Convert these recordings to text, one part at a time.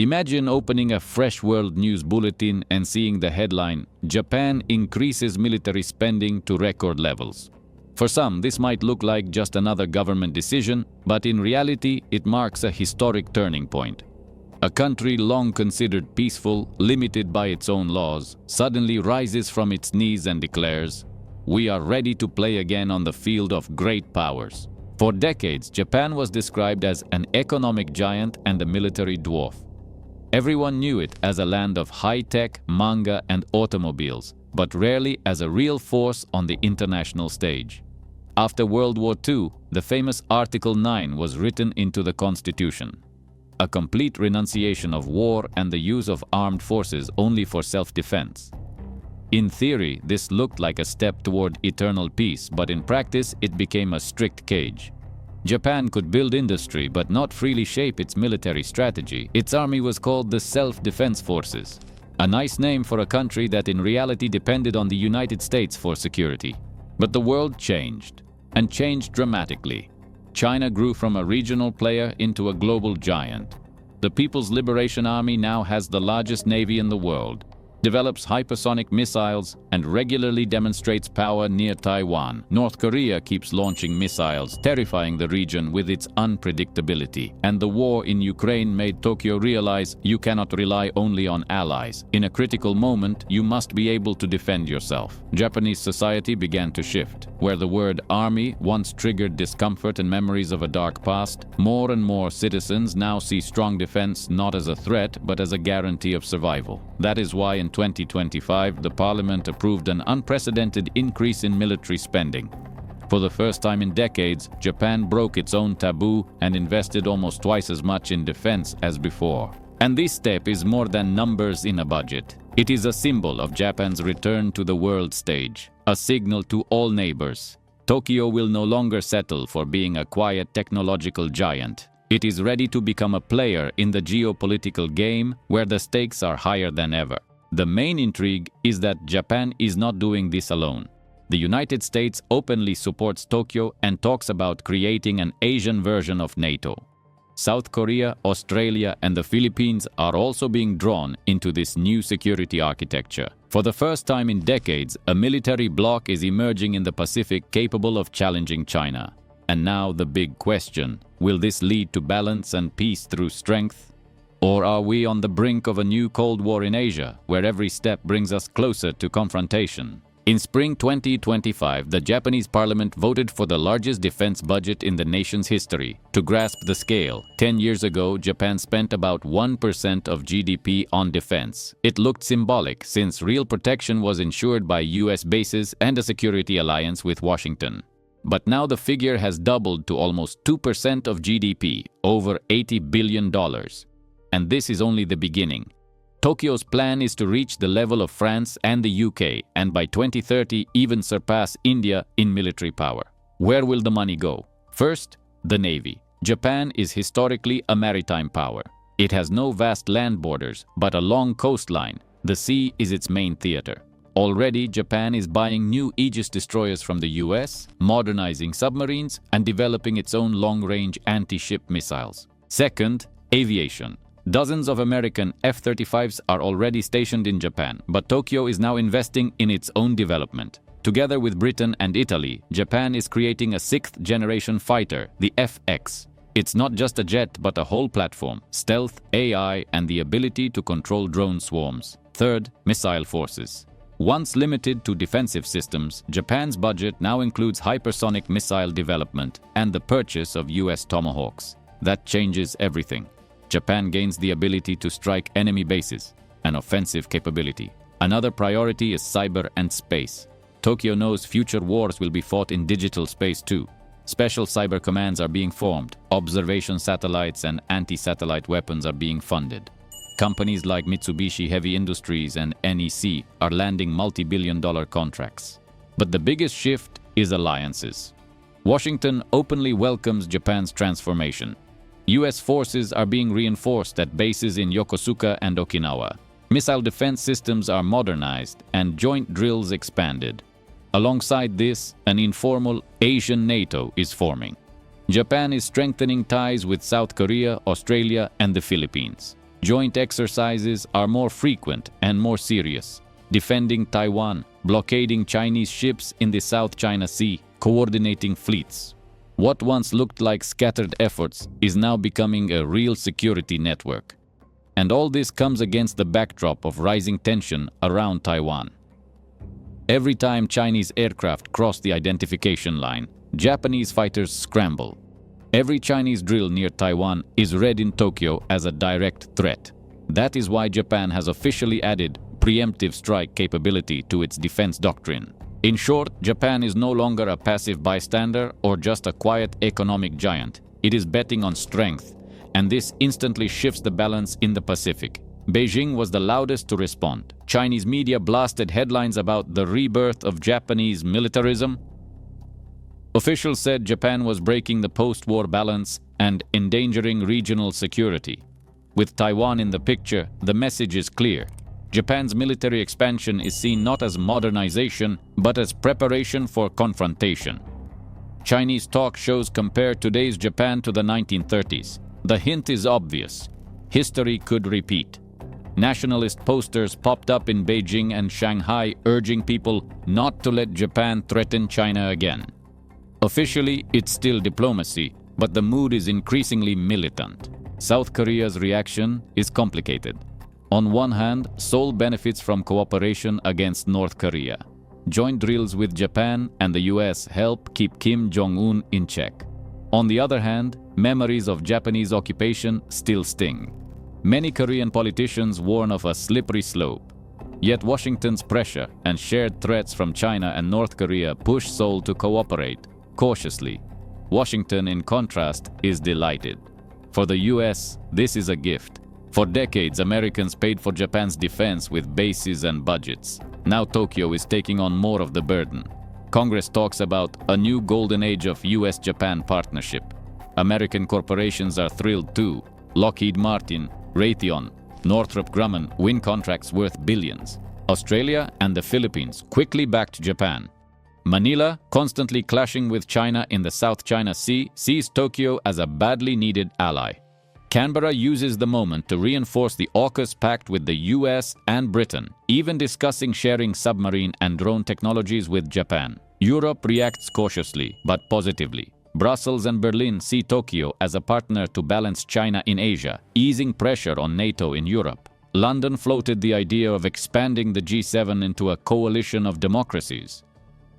Imagine opening a fresh world news bulletin and seeing the headline, "Japan increases military spending to record levels." For some, this might look like just another government decision, but in reality, it marks a historic turning point. A country long considered peaceful, limited by its own laws, suddenly rises from its knees and declares, "We are ready to play again on the field of great powers." For decades, Japan was described as an economic giant and a military dwarf. Everyone knew it as a land of high-tech, manga, and automobiles, but rarely as a real force on the international stage. After World War II, the famous Article 9 was written into the constitution. A complete renunciation of war and the use of armed forces only for self-defense. In theory, this looked like a step toward eternal peace, but in practice, it became a strict cage. Japan could build industry but not freely shape its military strategy. Its army was called the Self-Defense Forces, a nice name for a country that in reality depended on the United States for security. But the world changed, and changed dramatically. China grew from a regional player into a global giant. The People's Liberation Army now has the largest navy in the world, develops hypersonic missiles, and regularly demonstrates power near Taiwan. North Korea keeps launching missiles, terrifying the region with its unpredictability. And the war in Ukraine made Tokyo realize you cannot rely only on allies. In a critical moment, you must be able to defend yourself. Japanese society began to shift. Where the word army once triggered discomfort and memories of a dark past, more and more citizens now see strong defense not as a threat, but as a guarantee of survival. That is why in 2025, the parliament approved an unprecedented increase in military spending. For the first time in decades, Japan broke its own taboo and invested almost twice as much in defense as before. And this step is more than numbers in a budget. It is a symbol of Japan's return to the world stage, a signal to all neighbors. Tokyo will no longer settle for being a quiet technological giant. It is ready to become a player in the geopolitical game where the stakes are higher than ever. The main intrigue is that Japan is not doing this alone. The United States openly supports Tokyo and talks about creating an Asian version of NATO. South Korea, Australia, and the Philippines are also being drawn into this new security architecture. For the first time in decades, a military bloc is emerging in the Pacific capable of challenging China. And now the big question, will this lead to balance and peace through strength? Or are we on the brink of a new Cold War in Asia, where every step brings us closer to confrontation? In spring 2025, the Japanese parliament voted for the largest defense budget in the nation's history. To grasp the scale, 10 years ago, Japan spent about 1% of GDP on defense. It looked symbolic, since real protection was ensured by US bases and a security alliance with Washington. But now the figure has doubled to almost 2% of GDP, over $80 billion. And this is only the beginning. Tokyo's plan is to reach the level of France and the UK, and by 2030 even surpass India in military power. Where will the money go? First, the Navy. Japan is historically a maritime power. It has no vast land borders, but a long coastline. The sea is its main theater. Already, Japan is buying new Aegis destroyers from the US, modernizing submarines, and developing its own long-range anti-ship missiles. Second, aviation. Dozens of American F-35s are already stationed in Japan, but Tokyo is now investing in its own development. Together with Britain and Italy, Japan is creating a sixth-generation fighter, the F-X. It's not just a jet, but a whole platform, stealth, AI, and the ability to control drone swarms. Third, missile forces. Once limited to defensive systems, Japan's budget now includes hypersonic missile development and the purchase of US Tomahawks. That changes everything. Japan gains the ability to strike enemy bases, an offensive capability. Another priority is cyber and space. Tokyo knows future wars will be fought in digital space too. Special cyber commands are being formed, observation satellites and anti-satellite weapons are being funded. Companies like Mitsubishi Heavy Industries and NEC are landing multi-billion-dollar contracts. But the biggest shift is alliances. Washington openly welcomes Japan's transformation. US forces are being reinforced at bases in Yokosuka and Okinawa. Missile defense systems are modernized and joint drills expanded. Alongside this, an informal Asian NATO is forming. Japan is strengthening ties with South Korea, Australia, and the Philippines. Joint exercises are more frequent and more serious. Defending Taiwan, blockading Chinese ships in the South China Sea, coordinating fleets. What once looked like scattered efforts is now becoming a real security network. And all this comes against the backdrop of rising tension around Taiwan. Every time Chinese aircraft cross the identification line, Japanese fighters scramble. Every Chinese drill near Taiwan is read in Tokyo as a direct threat. That is why Japan has officially added preemptive strike capability to its defense doctrine. In short, Japan is no longer a passive bystander or just a quiet economic giant. It is betting on strength, and this instantly shifts the balance in the Pacific. Beijing was the loudest to respond. Chinese media blasted headlines about the rebirth of Japanese militarism. Officials said Japan was breaking the post-war balance and endangering regional security. With Taiwan in the picture, the message is clear. Japan's military expansion is seen not as modernization, but as preparation for confrontation. Chinese talk shows compare today's Japan to the 1930s. The hint is obvious. History could repeat. Nationalist posters popped up in Beijing and Shanghai urging people not to let Japan threaten China again. Officially, it's still diplomacy, but the mood is increasingly militant. South Korea's reaction is complicated. On one hand, Seoul benefits from cooperation against North Korea. Joint drills with Japan and the US help keep Kim Jong-un in check. On the other hand, memories of Japanese occupation still sting. Many Korean politicians warn of a slippery slope. Yet Washington's pressure and shared threats from China and North Korea push Seoul to cooperate, cautiously. Washington, in contrast, is delighted. For the US, this is a gift. For decades, Americans paid for Japan's defense with bases and budgets. Now Tokyo is taking on more of the burden. Congress talks about a new golden age of US-Japan partnership. American corporations are thrilled too. Lockheed Martin, Raytheon, Northrop Grumman win contracts worth billions. Australia and the Philippines quickly backed Japan. Manila, constantly clashing with China in the South China Sea, sees Tokyo as a badly needed ally. Canberra uses the moment to reinforce the AUKUS pact with the US and Britain, even discussing sharing submarine and drone technologies with Japan. Europe reacts cautiously, but positively. Brussels and Berlin see Tokyo as a partner to balance China in Asia, easing pressure on NATO in Europe. London floated the idea of expanding the G7 into a coalition of democracies.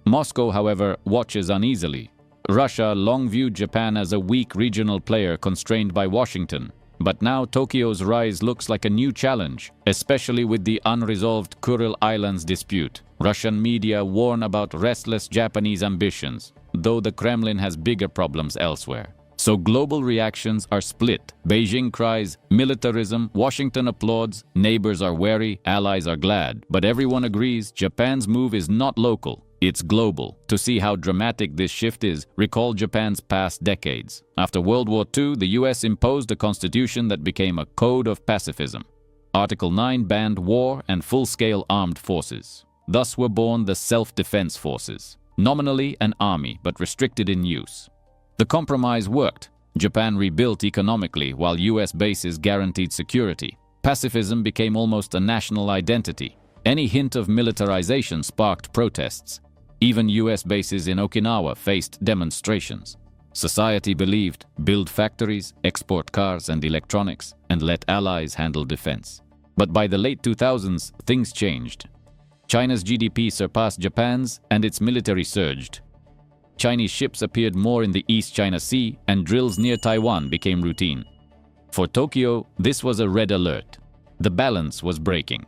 Moscow, however, watches uneasily. Russia long viewed Japan as a weak regional player constrained by Washington. But now Tokyo's rise looks like a new challenge, especially with the unresolved Kuril Islands dispute. Russian media warn about restless Japanese ambitions, though the Kremlin has bigger problems elsewhere. So global reactions are split. Beijing cries militarism, Washington applauds, neighbors are wary, allies are glad. But everyone agrees Japan's move is not local. It's global. To see how dramatic this shift is, recall Japan's past decades. After World War II, the US imposed a constitution that became a code of pacifism. Article 9 banned war and full-scale armed forces. Thus were born the self-defense forces. Nominally an army, but restricted in use. The compromise worked. Japan rebuilt economically, while US bases guaranteed security. Pacifism became almost a national identity. Any hint of militarization sparked protests. Even US bases in Okinawa faced demonstrations. Society believed, build factories, export cars and electronics, and let allies handle defense. But by the late 2000s, things changed. China's GDP surpassed Japan's, and its military surged. Chinese ships appeared more in the East China Sea, and drills near Taiwan became routine. For Tokyo, this was a red alert. The balance was breaking.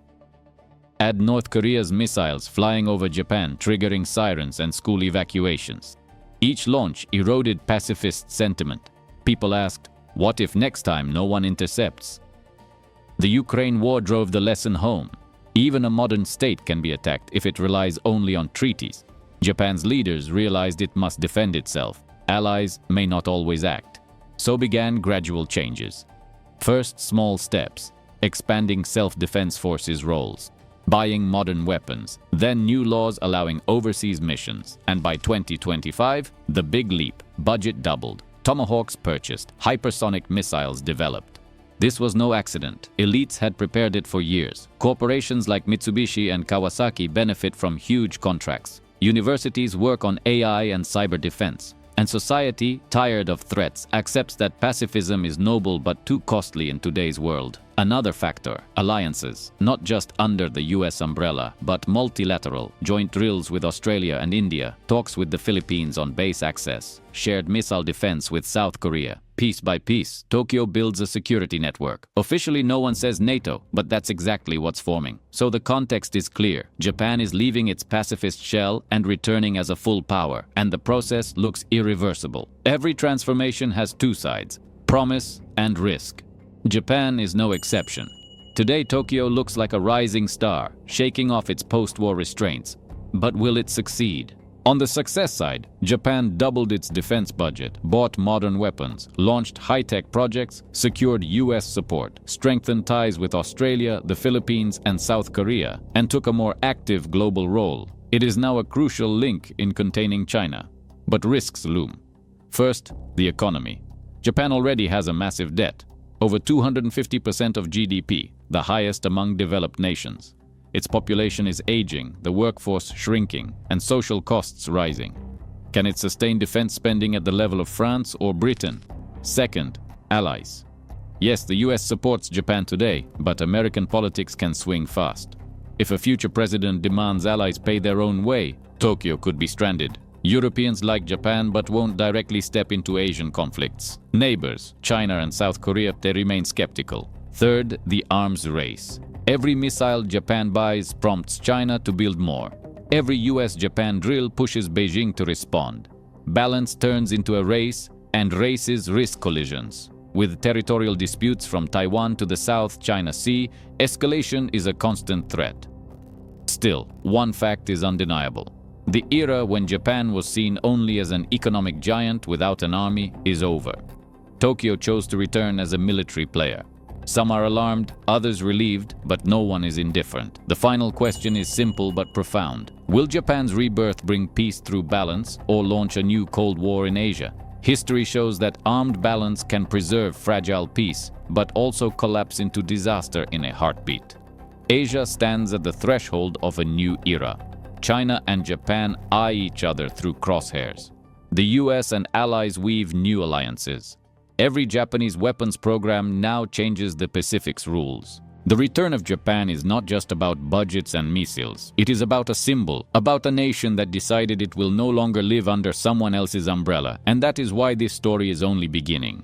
Add North Korea's missiles flying over Japan, triggering sirens and school evacuations. Each launch eroded pacifist sentiment. People asked, what if next time no one intercepts? The Ukraine war drove the lesson home. Even a modern state can be attacked if it relies only on treaties. Japan's leaders realized it must defend itself. Allies may not always act. So began gradual changes. First, small steps, expanding self-defense forces roles. Buying modern weapons, then new laws allowing overseas missions, and by 2025, the big leap, budget doubled, Tomahawks purchased, hypersonic missiles developed. This was no accident. Elites had prepared it for years. Corporations like Mitsubishi and Kawasaki benefit from huge contracts. Universities work on AI and cyber defense. And society, tired of threats, accepts that pacifism is noble but too costly in today's world. Another factor, alliances, not just under the US umbrella, but multilateral, joint drills with Australia and India, talks with the Philippines on base access, shared missile defense with South Korea. Piece by piece, Tokyo builds a security network. Officially, no one says NATO, but that's exactly what's forming. So the context is clear. Japan is leaving its pacifist shell and returning as a full power, and the process looks irreversible. Every transformation has two sides, promise and risk. Japan is no exception. Today, Tokyo looks like a rising star, shaking off its post-war restraints. But will it succeed? On the success side, Japan doubled its defense budget, bought modern weapons, launched high-tech projects, secured US support, strengthened ties with Australia, the Philippines, and South Korea, and took a more active global role. It is now a crucial link in containing China. But risks loom. First, the economy. Japan already has a massive debt, over 250% of GDP, the highest among developed nations. Its population is aging, the workforce shrinking, and social costs rising. Can it sustain defense spending at the level of France or Britain? Second, allies. Yes, the US supports Japan today, but American politics can swing fast. If a future president demands allies pay their own way, Tokyo could be stranded. Europeans like Japan but won't directly step into Asian conflicts. Neighbors, China and South Korea, they remain skeptical. Third, the arms race. Every missile Japan buys prompts China to build more. Every US-Japan drill pushes Beijing to respond. Balance turns into a race, and races risk collisions. With territorial disputes from Taiwan to the South China Sea, escalation is a constant threat. Still, one fact is undeniable. The era when Japan was seen only as an economic giant without an army is over. Tokyo chose to return as a military player. Some are alarmed, others relieved, but no one is indifferent. The final question is simple but profound. Will Japan's rebirth bring peace through balance or launch a new Cold War in Asia? History shows that armed balance can preserve fragile peace, but also collapse into disaster in a heartbeat. Asia stands at the threshold of a new era. China and Japan eye each other through crosshairs. The US and allies weave new alliances. Every Japanese weapons program now changes the Pacific's rules. The return of Japan is not just about budgets and missiles. It is about a symbol, about a nation that decided it will no longer live under someone else's umbrella, and that is why this story is only beginning.